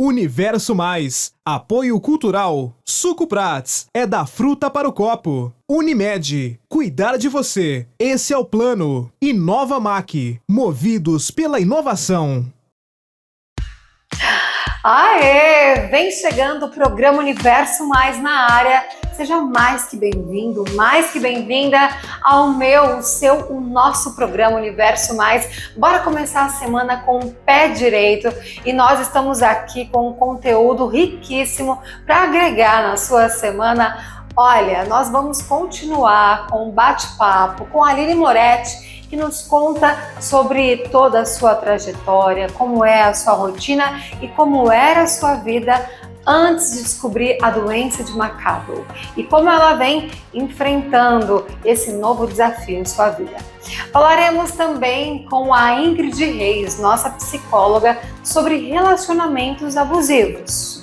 Universo Mais. Apoio Cultural. Suco Prats. É da fruta para o copo. Unimed. Cuidar de você. Esse é o plano. Inova Mac. Movidos pela inovação. Aê! Vem chegando o programa Universo Mais na área. Seja mais que bem-vindo, mais que bem-vinda ao o nosso programa Universo Mais. Bora começar a semana com o pé direito e nós estamos aqui com um conteúdo riquíssimo para agregar na sua semana. Olha, nós vamos continuar com um bate-papo com a Aline Moretti, que nos conta sobre toda a sua trajetória, como é a sua rotina e como era a sua vida antes de descobrir a doença de McArdle e como ela vem enfrentando esse novo desafio em sua vida. Falaremos também com a Ingrid Reis, nossa psicóloga, sobre relacionamentos abusivos.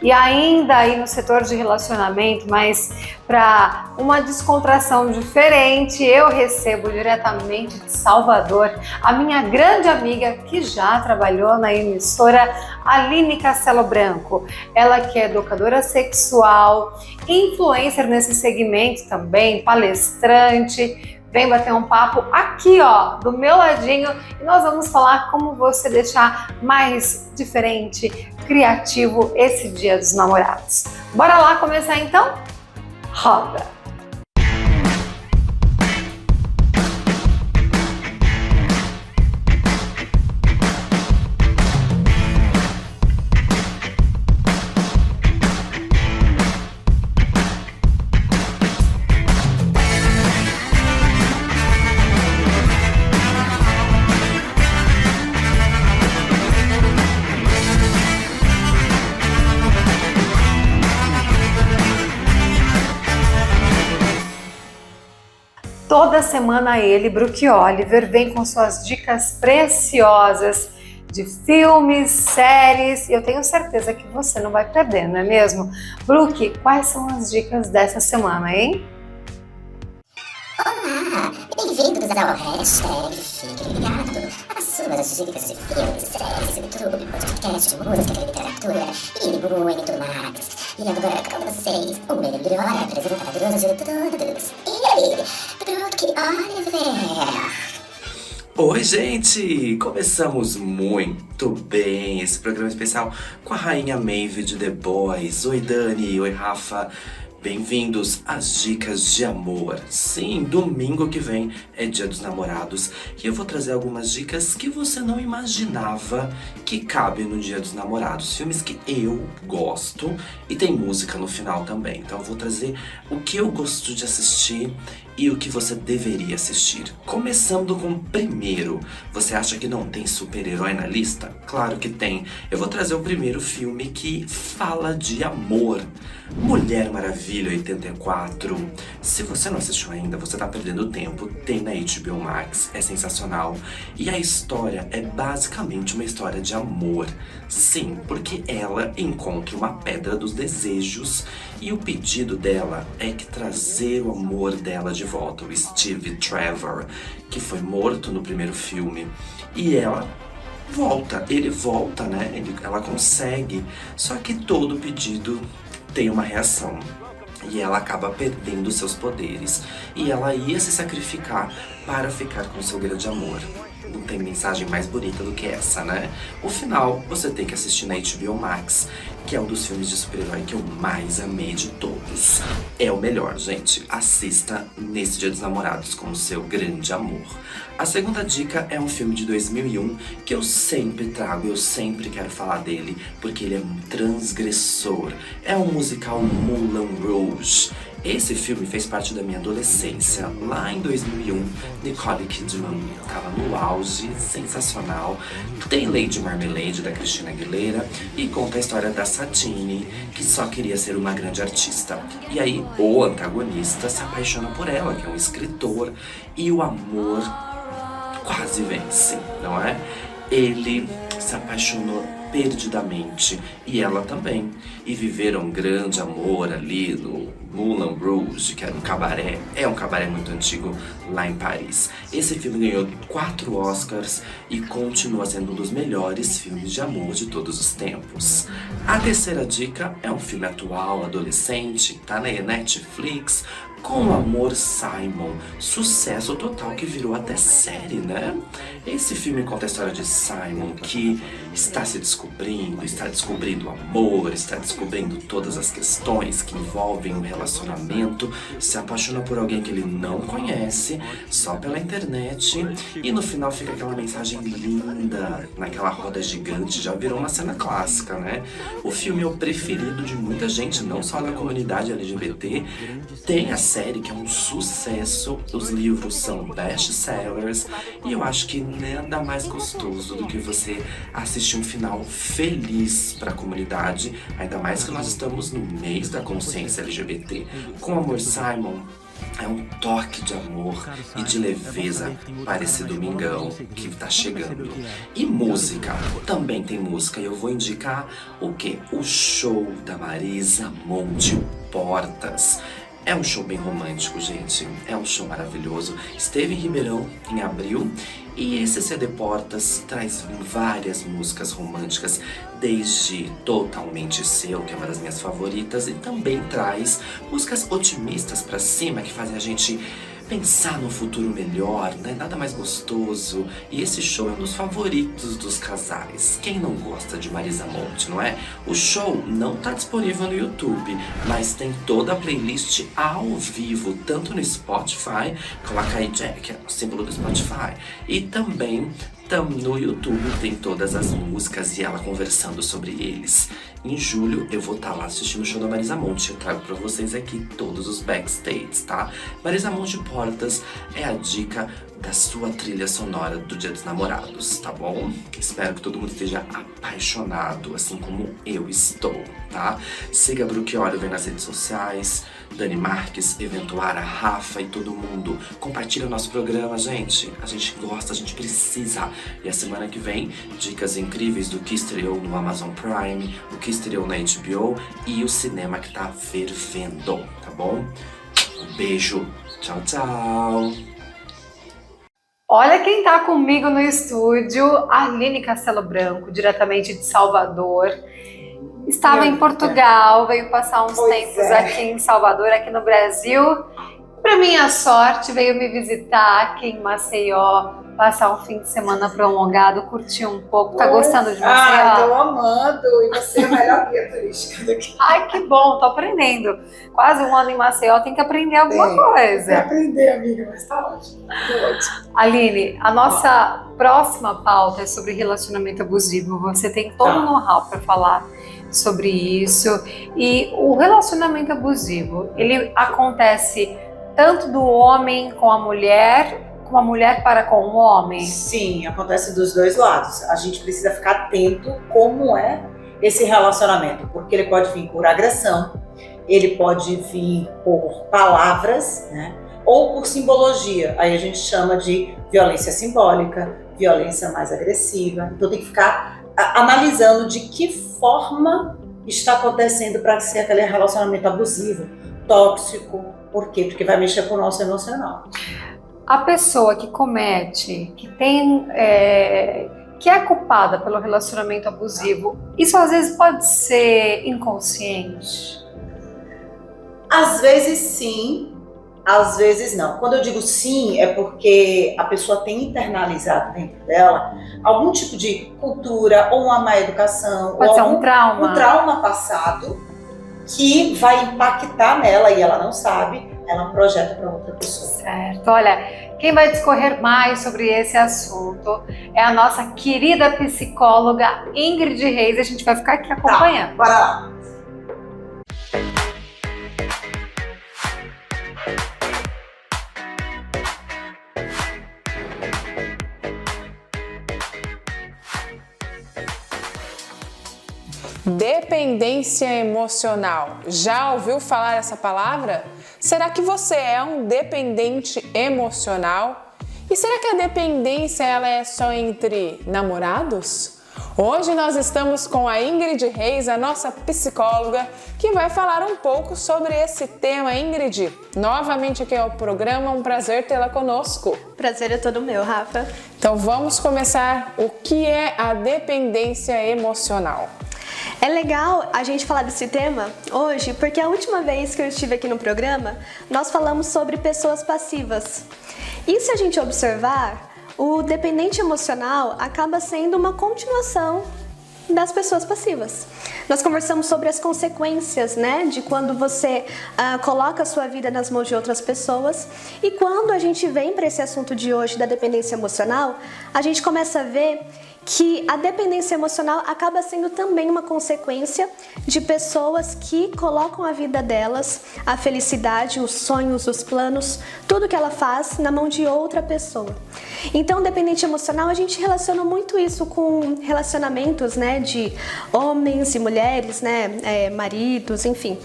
E ainda aí no setor de relacionamento, mas para uma descontração diferente, eu recebo diretamente de Salvador a minha grande amiga que já trabalhou na emissora, Aline Castelo Branco. Ela que é educadora sexual, influencer nesse segmento também, palestrante. Vem bater um papo aqui, ó, do meu ladinho, e nós vamos falar como você deixar mais diferente, criativo esse Dia dos Namorados. Bora lá começar então? Roda! Toda semana ele, Brooke Oliver, vem com suas dicas preciosas de filmes, séries, e eu tenho certeza que você não vai perder, não é mesmo? Brooke, quais são as dicas dessa semana, hein? Olá, bem-vindos ao hashtag Fique Ligado. As suas dicas de filmes, séries, YouTube, podcast, música, literatura e muito mais. E agora com vocês, o melhor apresentador de todos, ele, Brooke Oliver. Oi, gente! Começamos muito bem esse programa especial com a rainha Maeve de The Boys. Oi, Dani. Oi, Rafa. Bem-vindos às Dicas de Amor. Sim, domingo que vem é Dia dos Namorados e eu vou trazer algumas dicas que você não imaginava que cabem no Dia dos Namorados. Filmes que eu gosto e tem música no final também. Então eu vou trazer o que eu gosto de assistir e o que você deveria assistir. Começando com o primeiro. Você acha que não tem super-herói na lista? Claro que tem. Eu vou trazer o primeiro filme que fala de amor. Mulher Maravilha 84. Se você não assistiu ainda, você tá perdendo tempo. Tem na HBO Max, é sensacional. E a história é basicamente uma história de amor. Sim, porque ela encontra uma pedra dos desejos e o pedido dela é que trazer o amor dela de volta, o Steve Trevor, que foi morto no primeiro filme. E ela volta, ele volta, né? Ela consegue, só que todo pedido tem uma reação. E ela acaba perdendo seus poderes. E ela ia se sacrificar para ficar com seu grande amor. Não tem mensagem mais bonita do que essa, né? O final você tem que assistir na HBO Max, que é um dos filmes de super-herói que eu mais amei de todos. É o melhor, gente. Assista nesse Dia dos Namorados com o seu grande amor. A segunda dica é um filme de 2001 que eu sempre trago, eu sempre quero falar dele, porque ele é um transgressor. É o musical Moulin Rouge. Esse filme fez parte da minha adolescência. Lá em 2001, Nicole Kidman estava no auge, sensacional. Tem Lady Marmalade, da Christina Aguilera, e conta a história da Satine, que só queria ser uma grande artista. E aí, o antagonista se apaixona por ela, que é um escritor, e o amor quase vence, não é? Ele se apaixonou perdidamente, e ela também. E viveram um grande amor ali no Moulin Rouge, que era um cabaré, é um cabaré muito antigo lá em Paris. Esse filme ganhou 4 Oscars e continua sendo um dos melhores filmes de amor de todos os tempos. A terceira dica é um filme atual, adolescente, tá na Netflix, Com o Amor, Simon, sucesso total que virou até série, né? Esse filme conta a história de Simon, que está se descobrindo, está descobrindo o amor, está descobrindo todas as questões que envolvem um relacionamento, se apaixona por alguém que ele não conhece, só pela internet, e no final fica aquela mensagem linda, naquela roda gigante, já virou uma cena clássica, né? O filme é o preferido de muita gente, não só da comunidade LGBT, tem a série que é um sucesso, os livros são best-sellers, e eu acho que nada mais gostoso do que você assistir um final feliz para a comunidade, ainda mais que nós estamos no mês da consciência LGBT. Com Amor, Simon é um toque de amor e de leveza para esse domingão que tá chegando. E música, também tem música, e eu vou indicar o quê? O show da Marisa Monte Portas. É um show bem romântico, gente. É um show maravilhoso. Esteve em Ribeirão em abril e esse CD Portas traz várias músicas românticas, desde Totalmente Seu, que é uma das minhas favoritas, e também traz músicas otimistas pra cima, que fazem a gente pensar no futuro melhor, né? Nada mais gostoso. E esse show é um dos favoritos dos casais. Quem não gosta de Marisa Monte, não é? O show não tá disponível no YouTube, mas tem toda a playlist ao vivo, tanto no Spotify, coloca aí Jack, que é o símbolo do Spotify, e também no YouTube tem todas as músicas e ela conversando sobre eles. Em julho eu vou estar lá assistindo o show da Marisa Monte. Eu trago pra vocês aqui todos os backstage, tá? Marisa Monte Portas é a dica da sua trilha sonora do Dia dos Namorados, tá bom? Espero que todo mundo esteja apaixonado, assim como eu estou, tá? Siga a Brooke Oliver nas redes sociais, Dani Marques, Eventuara, Rafa e todo mundo. Compartilha o nosso programa, gente. A gente gosta, a gente precisa. E a semana que vem, dicas incríveis do que estreou no Amazon Prime, o que estreou na HBO e o cinema que tá fervendo, tá bom? Um beijo. Tchau, tchau. Olha quem tá comigo no estúdio, a Aline Castelo Branco, diretamente de Salvador. Estava em Portugal, veio passar uns tempos aqui em Salvador, aqui no Brasil. Para minha sorte, veio me visitar aqui em Maceió, passar um fim de semana prolongado, curtir um pouco. Tá gostando de Maceió? Ah, tô amando. E você é a melhor guia turística daqui. Ai, que bom, tô aprendendo. Quase um ano em Maceió, tem que aprender alguma coisa. Tem que aprender, amiga, mas tá ótimo. Tá ótimo. Aline, a nossa próxima pauta é sobre relacionamento abusivo. Você tem todo o know-how para falar sobre isso. E o relacionamento abusivo, ele acontece tanto do homem com a mulher, como a mulher para com o homem? Sim, acontece dos dois lados. A gente precisa ficar atento como é esse relacionamento, porque ele pode vir por agressão, ele pode vir por palavras, né? Ou por simbologia. Aí a gente chama de violência simbólica, violência mais agressiva. Então tem que ficar analisando de que forma está acontecendo para ser aquele relacionamento abusivo, tóxico. Por quê? Porque vai mexer com o nosso emocional. A pessoa que comete, que tem, que é culpada pelo relacionamento abusivo, isso às vezes pode ser inconsciente? Às vezes sim, às vezes não. Quando eu digo sim, é porque a pessoa tem internalizado dentro dela algum tipo de cultura ou uma má educação. Pode ser um trauma. Um trauma passado que vai impactar nela e ela não sabe, ela projeta para outra pessoa. Certo. Olha, quem vai discorrer mais sobre esse assunto é a nossa querida psicóloga Ingrid Reis. A gente vai ficar aqui acompanhando. Tá, bora lá. Dependência emocional. Já ouviu falar essa palavra? Será que você é um dependente emocional? E será que a dependência ela é só entre namorados? Hoje nós estamos com a Ingrid Reis, a nossa psicóloga, que vai falar um pouco sobre esse tema. Ingrid, novamente aqui ao programa, um prazer tê-la conosco. Prazer é todo meu, Rafa. Então vamos começar. O que é a dependência emocional? É legal a gente falar desse tema hoje, porque a última vez que eu estive aqui no programa, nós falamos sobre pessoas passivas. E se a gente observar, o dependente emocional acaba sendo uma continuação das pessoas passivas. Nós conversamos sobre as consequências, né, de quando você coloca a sua vida nas mãos de outras pessoas. E quando a gente vem para esse assunto de hoje da dependência emocional, a gente começa a ver que a dependência emocional acaba sendo também uma consequência de pessoas que colocam a vida delas, a felicidade, os sonhos, os planos, tudo que ela faz na mão de outra pessoa. Então, dependente emocional, a gente relaciona muito isso com relacionamentos, né, de homens e mulheres, né, maridos, enfim.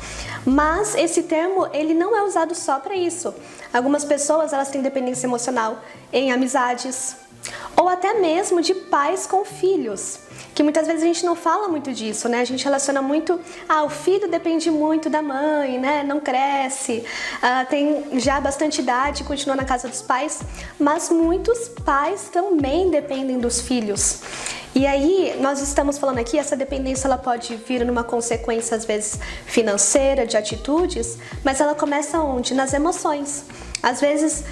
Mas esse termo, ele não é usado só para isso. Algumas pessoas, elas têm dependência emocional em amizades, ou até mesmo de pais com filhos, que muitas vezes a gente não fala muito disso, né? A gente relaciona muito, o filho depende muito da mãe, né? Não cresce, tem já bastante idade, continua na casa dos pais, mas muitos pais também dependem dos filhos. E aí, nós estamos falando aqui, essa dependência ela pode vir numa consequência, às vezes, financeira, de atitudes, mas ela começa onde? Nas emoções. Às vezes,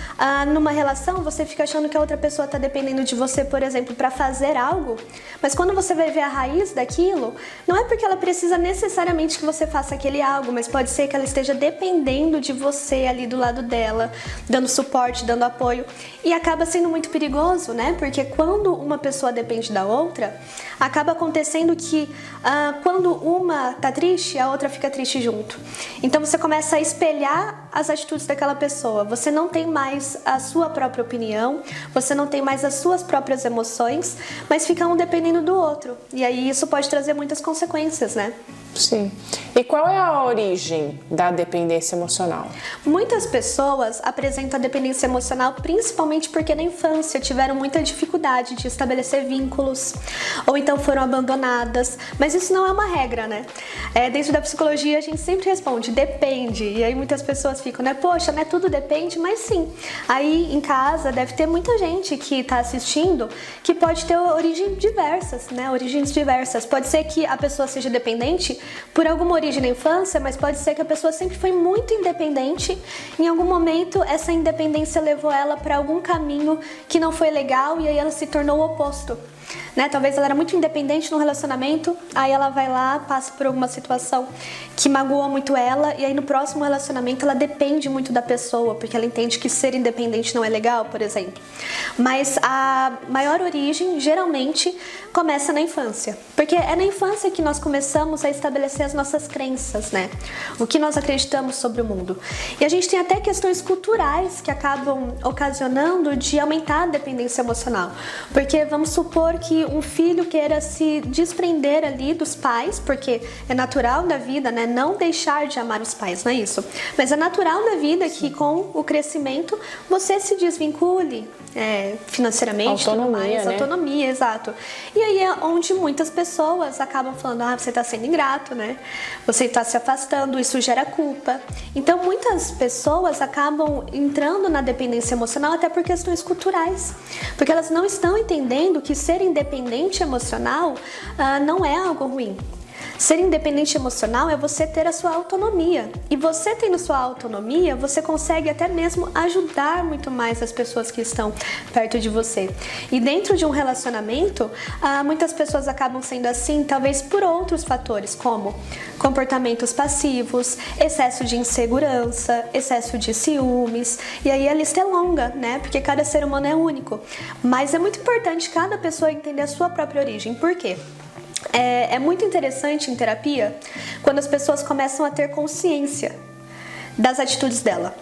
numa relação, você fica achando que a outra pessoa está dependendo de você, por exemplo, para fazer algo, mas quando você vai ver a raiz daquilo, não é porque ela precisa necessariamente que você faça aquele algo, mas pode ser que ela esteja dependendo de você ali do lado dela, dando suporte, dando apoio, e acaba sendo muito perigoso, né? Porque quando uma pessoa depende da outra, acaba acontecendo que quando uma tá triste, a outra fica triste junto. Então você começa a espelhar as atitudes daquela pessoa. Você não tem mais a sua própria opinião, você não tem mais as suas próprias emoções, mas fica um dependendo do outro. E aí isso pode trazer muitas consequências, né? Sim. E qual é a origem da dependência emocional? Muitas pessoas apresentam a dependência emocional principalmente porque na infância tiveram muita dificuldade de estabelecer vínculos ou então foram abandonadas, mas isso não é uma regra, né? Dentro da psicologia a gente sempre responde, depende, e aí muitas pessoas ficam, né? Poxa, né? Tudo depende, mas sim. Aí em casa deve ter muita gente que está assistindo que pode ter origens diversas, né? Origens diversas. Pode ser que a pessoa seja dependente por alguma origem na infância, mas pode ser que a pessoa sempre foi muito independente. Em algum momento, essa independência levou ela para algum caminho que não foi legal e aí ela se tornou o oposto. Né? Talvez ela era muito independente no relacionamento, aí ela vai lá, passa por alguma situação que magoa muito ela, e aí no próximo relacionamento ela depende muito da pessoa, porque ela entende que ser independente não é legal, por exemplo. Mas a maior origem, geralmente, começa na infância, porque é na infância que nós começamos a estabelecer as nossas crenças, né? O que nós acreditamos sobre o mundo. E a gente tem até questões culturais que acabam ocasionando de aumentar a dependência emocional, porque vamos supor que um filho queira se desprender ali dos pais, porque é natural da vida, né, não deixar de amar os pais, não é isso? Mas é natural da vida que com o crescimento você se desvincule financeiramente, autonomia, né? Autonomia, exato. E aí é onde muitas pessoas acabam falando, você está sendo ingrato, né? Você está se afastando, isso gera culpa. Então muitas pessoas acabam entrando na dependência emocional até por questões culturais, porque elas não estão entendendo que ser independente emocional não é algo ruim. Ser independente emocional é você ter a sua autonomia. E você tendo sua autonomia, você consegue até mesmo ajudar muito mais as pessoas que estão perto de você. E dentro de um relacionamento, muitas pessoas acabam sendo assim, talvez por outros fatores, como comportamentos passivos, excesso de insegurança, excesso de ciúmes. E aí a lista é longa, né? Porque cada ser humano é único. Mas é muito importante cada pessoa entender a sua própria origem. Por quê? É muito interessante em terapia quando as pessoas começam a ter consciência das atitudes dela.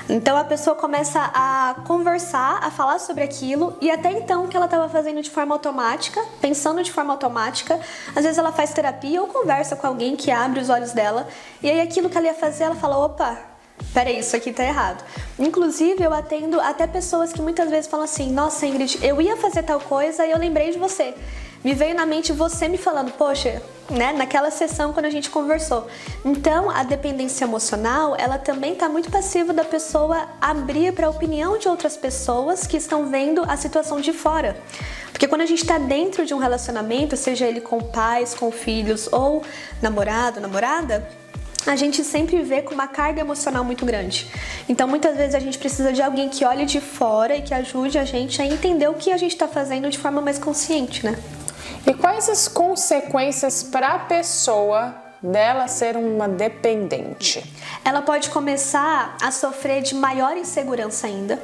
Então a pessoa começa a conversar, a falar sobre aquilo, e até então o que ela estava fazendo de forma automática, pensando de forma automática, às vezes ela faz terapia ou conversa com alguém que abre os olhos dela, e aí aquilo que ela ia fazer, ela fala, opa, peraí, isso aqui tá errado. Inclusive, eu atendo até pessoas que muitas vezes falam assim, nossa, Ingrid, eu ia fazer tal coisa e eu lembrei de você. me veio na mente você me falando, poxa, né, naquela sessão quando a gente conversou. Então, a dependência emocional, ela também está muito passiva da pessoa abrir para a opinião de outras pessoas que estão vendo a situação de fora. Porque quando a gente está dentro de um relacionamento, seja ele com pais, com filhos ou namorado, namorada, a gente sempre vê com uma carga emocional muito grande. Então, muitas vezes a gente precisa de alguém que olhe de fora e que ajude a gente a entender o que a gente está fazendo de forma mais consciente, né? E quais as consequências para a pessoa dela ser uma dependente? Ela pode começar a sofrer de maior insegurança ainda,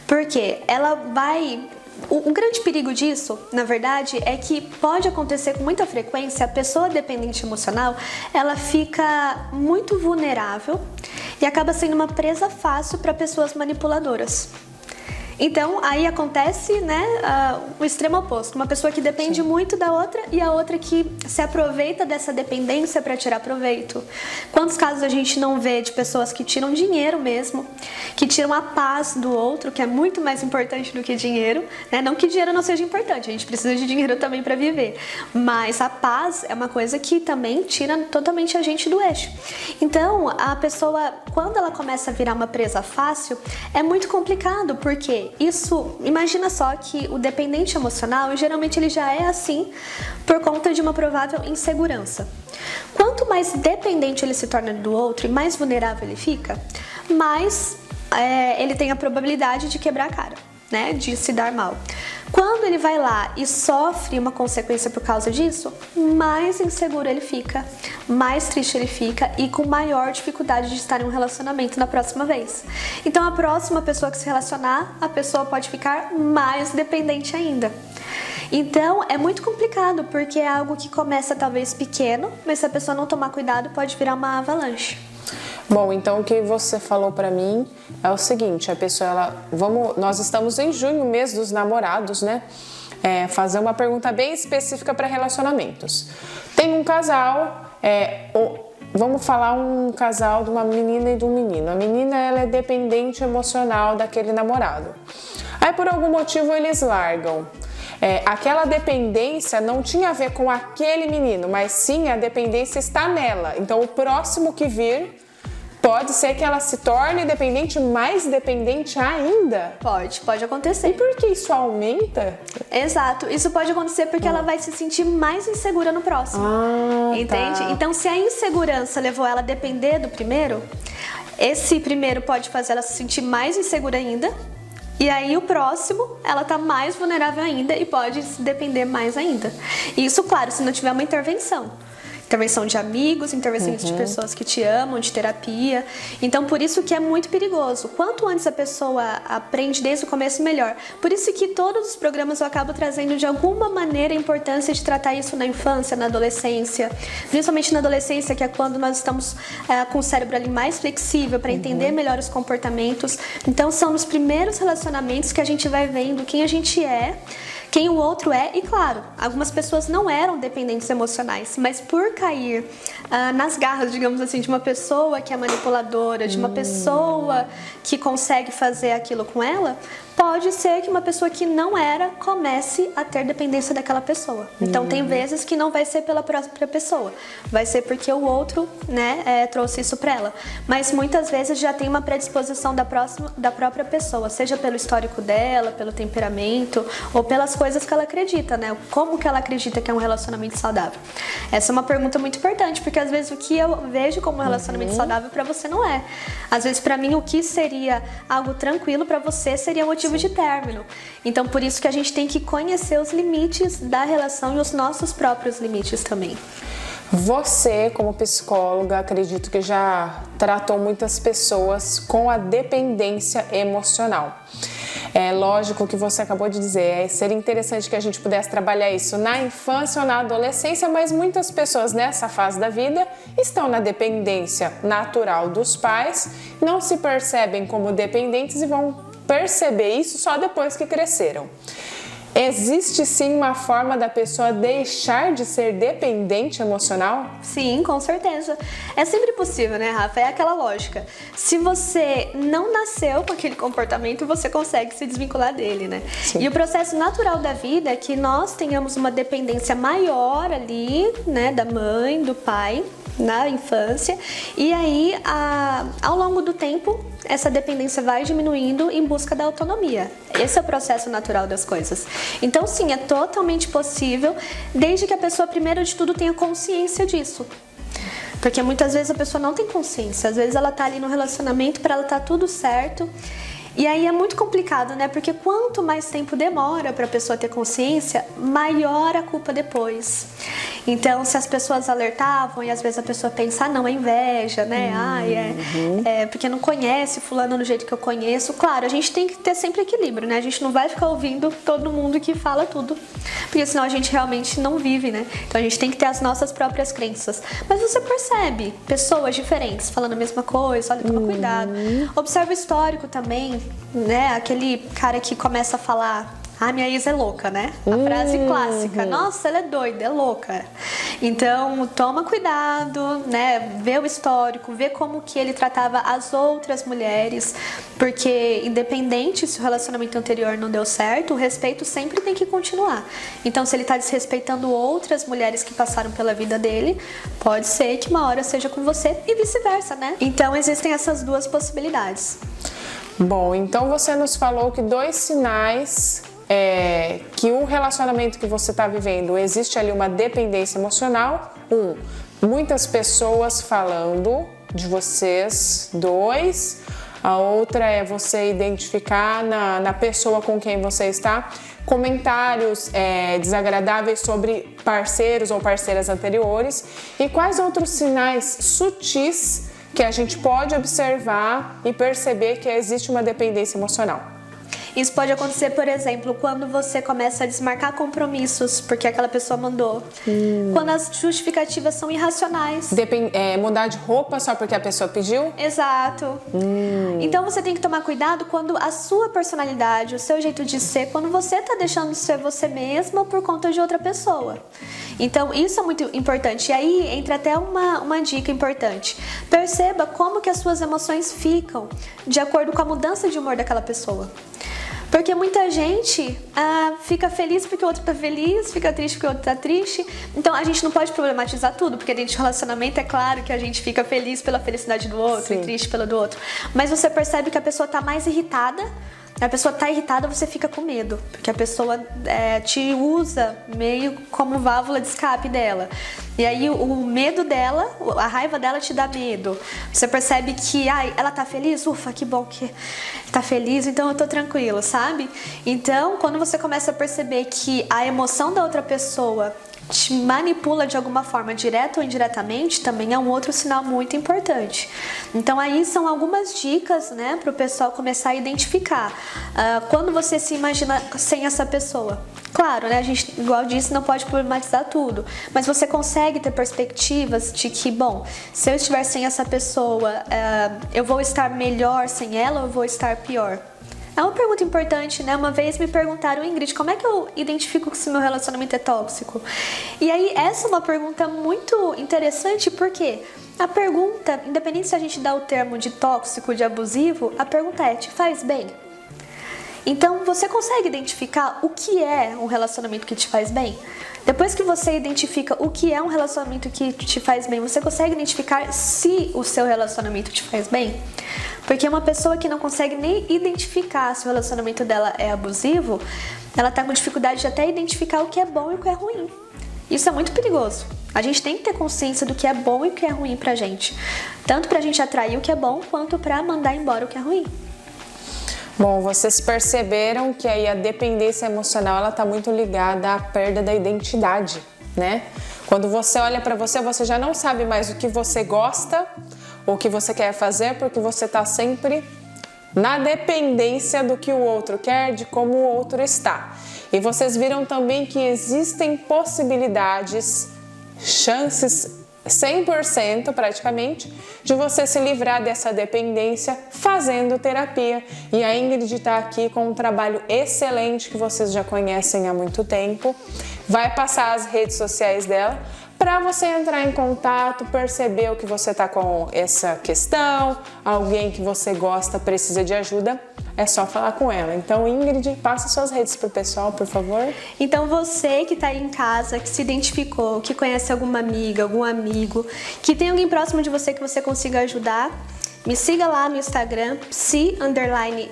porque ela vai... O grande perigo disso, na verdade, é que pode acontecer com muita frequência, a pessoa dependente emocional, ela fica muito vulnerável e acaba sendo uma presa fácil para pessoas manipuladoras. Então, aí acontece, né, o extremo oposto. Uma pessoa que depende muito da outra e a outra que se aproveita dessa dependência para tirar proveito. Quantos casos a gente não vê de pessoas que tiram dinheiro mesmo, que tiram a paz do outro, que é muito mais importante do que dinheiro, né? Não que dinheiro não seja importante, a gente precisa de dinheiro também para viver. Mas a paz é uma coisa que também tira totalmente a gente do eixo. Então, a pessoa, quando ela começa a virar uma presa fácil, é muito complicado, porque isso, imagina só que o dependente emocional, geralmente ele já é assim por conta de uma provável insegurança. Quanto mais dependente ele se torna do outro e mais vulnerável ele fica, mais ele tem a probabilidade de quebrar a cara, né, de se dar mal. Quando ele vai lá e sofre uma consequência por causa disso, mais inseguro ele fica, mais triste ele fica e com maior dificuldade de estar em um relacionamento na próxima vez. Então, a próxima pessoa que se relacionar, a pessoa pode ficar mais dependente ainda. Então, é muito complicado, porque é algo que começa talvez pequeno, mas se a pessoa não tomar cuidado, pode virar uma avalanche. Bom, então o que você falou pra mim é o seguinte, a pessoa, nós estamos em junho, mês dos namorados, né? Fazer uma pergunta bem específica para relacionamentos. Tem um casal, vamos falar um casal de uma menina e de um menino. A menina, ela é dependente emocional daquele namorado. Aí, por algum motivo, eles largam. Aquela dependência não tinha a ver com aquele menino, mas sim a dependência está nela. Então, o próximo que vir... pode ser que ela se torne dependente, mais dependente ainda? Pode acontecer. E por que isso aumenta? Exato, isso pode acontecer porque ela vai se sentir mais insegura no próximo. Entende? Tá. Então, se a insegurança levou ela a depender do primeiro, esse primeiro pode fazer ela se sentir mais insegura ainda. E aí o próximo, ela tá mais vulnerável ainda e pode depender mais ainda. Isso, claro, se não tiver uma intervenção. Intervenção de amigos, intervenção de pessoas que te amam, de terapia. Então, por isso que é muito perigoso. Quanto antes a pessoa aprende desde o começo, melhor. Por isso que todos os programas eu acabo trazendo de alguma maneira a importância de tratar isso na infância, na adolescência. Principalmente na adolescência, que é quando nós estamos com o cérebro ali mais flexível para entender melhor os comportamentos. Então, são nos primeiros relacionamentos que a gente vai vendo quem a gente é, quem o outro é, e claro, algumas pessoas não eram dependentes emocionais, mas por cair nas garras, digamos assim, de uma pessoa que é manipuladora, de uma pessoa que consegue fazer aquilo com ela, pode ser que uma pessoa que não era comece a ter dependência daquela pessoa. Então tem vezes que não vai ser pela própria pessoa, vai ser porque o outro, né, trouxe isso pra ela. Mas muitas vezes já tem uma predisposição da própria pessoa, seja pelo histórico dela, pelo temperamento ou pelas coisas que ela acredita, né? Como que ela acredita que é um relacionamento saudável? Essa é uma pergunta muito importante, porque às vezes o que eu vejo como um relacionamento saudável pra você não é. Às vezes pra mim o que seria algo tranquilo pra você seria motivo de término. Então por isso que a gente tem que conhecer os limites da relação e os nossos próprios limites também. Você, como psicóloga, acredito que já tratou muitas pessoas com a dependência emocional. É lógico que você acabou de dizer, seria interessante que a gente pudesse trabalhar isso na infância ou na adolescência, mas muitas pessoas nessa fase da vida estão na dependência natural dos pais, não se percebem como dependentes e vão perceber isso só depois que cresceram. Existe sim uma forma da pessoa deixar de ser dependente emocional? Sim, com certeza. É sempre possível, né, Rafa? É aquela lógica. Se você não nasceu com aquele comportamento, você consegue se desvincular dele, né? Sim. E o processo natural da vida é que nós tenhamos uma dependência maior ali, né, da mãe, do pai, na infância, e aí ao longo do tempo essa dependência vai diminuindo em busca da autonomia. Esse é o processo natural das coisas. Então sim, é totalmente possível, desde que a pessoa primeiro de tudo tenha consciência disso. Porque muitas vezes a pessoa não tem consciência, às vezes ela tá ali no relacionamento, para ela tá tudo certo. E aí é muito complicado, né? Porque quanto mais tempo demora para a pessoa ter consciência, maior a culpa depois. Então, se as pessoas alertavam e às vezes a pessoa pensa, não, é inveja, né? É porque não conhece fulano do jeito que eu conheço. Claro, a gente tem que ter sempre equilíbrio, né? A gente não vai ficar ouvindo todo mundo que fala tudo, porque senão a gente realmente não vive, né? Então a gente tem que ter as nossas próprias crenças. Mas você percebe pessoas diferentes falando a mesma coisa, olha, toma cuidado. Observa o histórico também, né? Aquele cara que começa a falar, minha ex é louca, né? A frase clássica, nossa, ela é doida, é louca. Então, toma cuidado, né? Vê o histórico, vê como que ele tratava as outras mulheres, porque independente se o relacionamento anterior não deu certo, o respeito sempre tem que continuar. Então, se ele tá desrespeitando outras mulheres que passaram pela vida dele, pode ser que uma hora seja com você e vice-versa, né? Então, existem essas duas possibilidades. Bom, então você nos falou que 2 sinais que o relacionamento que você está vivendo, existe ali uma dependência emocional. Muitas pessoas falando de vocês. 2, a outra é você identificar na pessoa com quem você está comentários desagradáveis sobre parceiros ou parceiras anteriores. E quais outros sinais sutis que a gente pode observar e perceber que existe uma dependência emocional? Isso pode acontecer, por exemplo, quando você começa a desmarcar compromissos porque aquela pessoa mandou. Quando as justificativas são irracionais. Mudar de roupa só porque a pessoa pediu? Exato. Então você tem que tomar cuidado quando a sua personalidade, o seu jeito de ser, quando você está deixando de ser você mesma por conta de outra pessoa. Então isso é muito importante. E aí entra até uma dica importante. Perceba como que as suas emoções ficam de acordo com a mudança de humor daquela pessoa. Porque muita gente fica feliz porque o outro tá feliz, fica triste porque o outro tá triste. Então a gente não pode problematizar tudo, porque dentro de relacionamento é claro que a gente fica feliz pela felicidade do outro e triste pela do outro. Mas você percebe que a pessoa tá mais irritada. A pessoa tá irritada, você fica com medo, porque a pessoa te usa meio como válvula de escape dela. E aí o medo dela, a raiva dela te dá medo. Você percebe que ela tá feliz? Ufa, que bom que tá feliz, então eu tô tranquilo, sabe? Então, quando você começa a perceber que a emoção da outra pessoa te manipula de alguma forma, direta ou indiretamente, também é um outro sinal muito importante. Então aí são algumas dicas, né, para o pessoal começar a identificar quando você se imagina sem essa pessoa. Claro, né, a gente, igual eu disse, não pode problematizar tudo, mas você consegue ter perspectivas de que, bom, se eu estiver sem essa pessoa, eu vou estar melhor sem ela ou eu vou estar pior? É uma pergunta importante, né? Uma vez me perguntaram, Ingrid, como é que eu identifico se meu relacionamento é tóxico? E aí, essa é uma pergunta muito interessante, porque a pergunta, independente se a gente dá o termo de tóxico, de abusivo, a pergunta é, te faz bem? Então, você consegue identificar o que é um relacionamento que te faz bem? Depois que você identifica o que é um relacionamento que te faz bem, você consegue identificar se o seu relacionamento te faz bem? Porque uma pessoa que não consegue nem identificar se o relacionamento dela é abusivo, ela tá com dificuldade de até identificar o que é bom e o que é ruim. Isso é muito perigoso. A gente tem que ter consciência do que é bom e o que é ruim pra gente. Tanto pra gente atrair o que é bom, quanto pra mandar embora o que é ruim. Bom, vocês perceberam que aí a dependência emocional, ela tá muito ligada à perda da identidade, né? Quando você olha pra você, você já não sabe mais o que você gosta, o que você quer fazer, porque você tá sempre na dependência do que o outro quer, de como o outro está. E vocês viram também que existem possibilidades, chances 100% praticamente de você se livrar dessa dependência fazendo terapia. E a Ingrid está aqui com um trabalho excelente que vocês já conhecem há muito tempo. Vai passar as redes sociais dela para você entrar em contato, perceber o que você está com essa questão, alguém que você gosta precisa de ajuda, é só falar com ela. Então, Ingrid, passa suas redes pro pessoal, por favor. Então, você que está aí em casa, que se identificou, que conhece alguma amiga, algum amigo, que tem alguém próximo de você que você consiga ajudar, me siga lá no Instagram,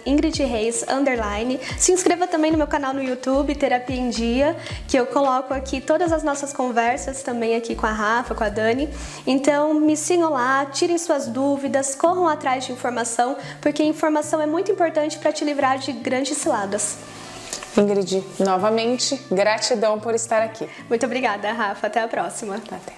_Ingrid Reis _. Se inscreva também no meu canal no YouTube, Terapia em Dia, que eu coloco aqui todas as nossas conversas também aqui com a Rafa, com a Dani. Então me sigam lá, tirem suas dúvidas, corram atrás de informação, porque informação é muito importante para te livrar de grandes ciladas. Ingrid, novamente, gratidão por estar aqui. Muito obrigada, Rafa. Até a próxima. Até.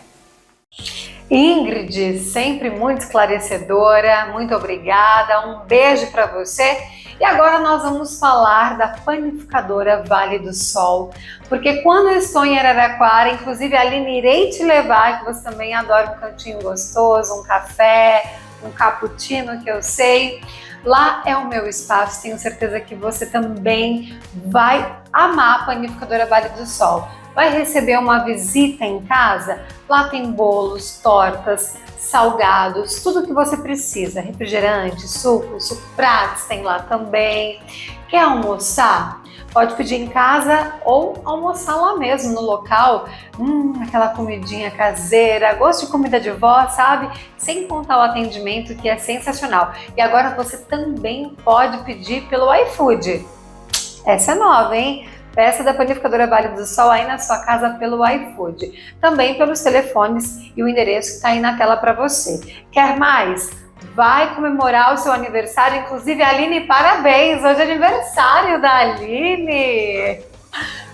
Ingrid, sempre muito esclarecedora, muito obrigada, um beijo para você. E agora nós vamos falar da panificadora Vale do Sol, porque quando eu estou em Araraquara, inclusive Aline, irei te levar, que você também adora um cantinho gostoso, um café, um cappuccino, que eu sei. Lá é o meu espaço, tenho certeza que você também vai amar a panificadora Vale do Sol. Vai receber uma visita em casa? Lá tem bolos, tortas, salgados, tudo o que você precisa. Refrigerante, suco pratos tem lá também. Quer almoçar? Pode pedir em casa ou almoçar lá mesmo no local. Aquela comidinha caseira, gosto de comida de vó, sabe? Sem contar o atendimento, que é sensacional. E agora você também pode pedir pelo iFood. Essa é nova, hein? Peça da panificadora Vale do Sol aí na sua casa pelo iFood. Também pelos telefones e o endereço que está aí na tela para você. Quer mais? Vai comemorar o seu aniversário. Inclusive, Aline, parabéns! Hoje é aniversário da Aline!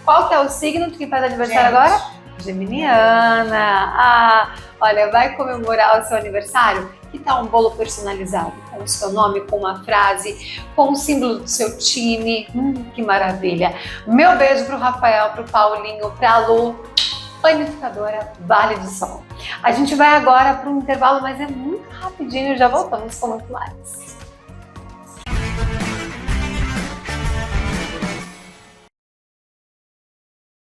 Qual que é o signo de quem faz aniversário agora? Geminiana! Olha, vai comemorar o seu aniversário? Que tal um bolo personalizado? Com o seu nome, com uma frase, com o símbolo do seu time. Que maravilha! Meu beijo pro Rafael, pro Paulinho, pra Lu, panificadora Vale do Sol. A gente vai agora para um intervalo, mas é muito rapidinho, já voltamos com muito mais.